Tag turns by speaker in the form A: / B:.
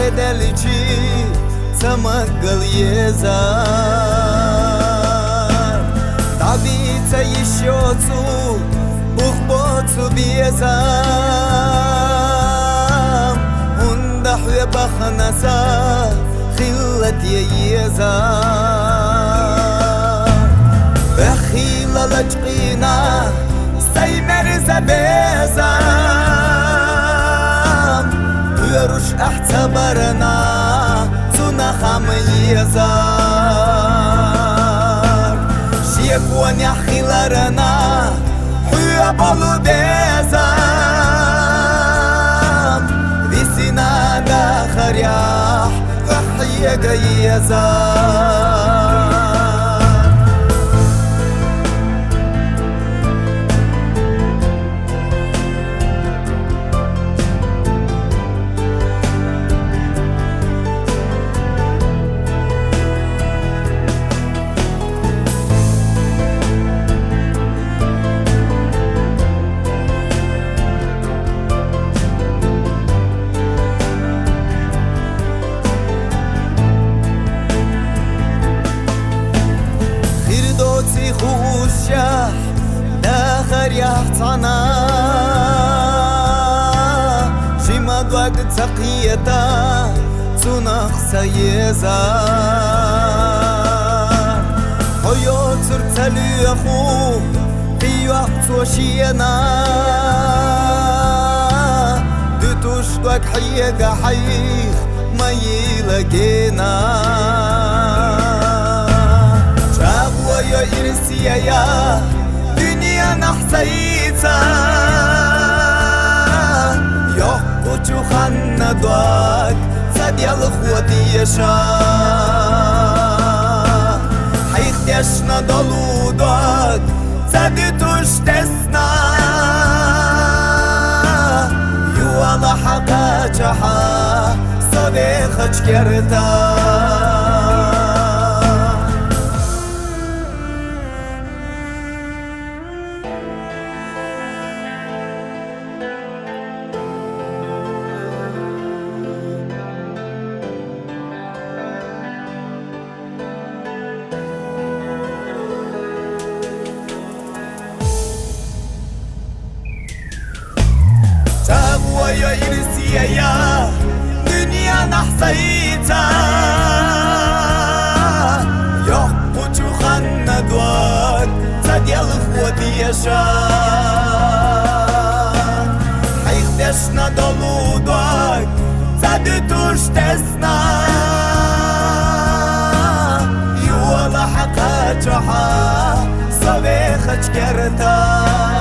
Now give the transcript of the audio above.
A: bedelici Samagıl yezar Tabice yişyotu Bukhbotu biyezam Hundah ve bakhnasa Khillat yezar Bekhila lajqina Saymer zabezam Yürüş ahtabarına Tuna yezar Şiyekwan yahilarına Hüya bolu bezam Visinada kharyah Vahiyega yezar خوشة داخر يحطنا شما دوك تقيتا تنخ سيزار حيوت تليخو في وقت وشينا دتوش دوك حيقا حيخ ما يلقينا يا إرسيا يا دنيا نحسيتا يحكو خنا دوك سديال خوتي يشا حيختيشنا دولو دوك سدي تشتسنا يوالا حقا جحا صديقك كرتا يا إرسيا يا دنيا نحسيتا يحبط خنا دوك تديال خوتي يشا حيختشنا دولو دوك تدي تشتسنا يوالا حقا جحا صبيخك كرتا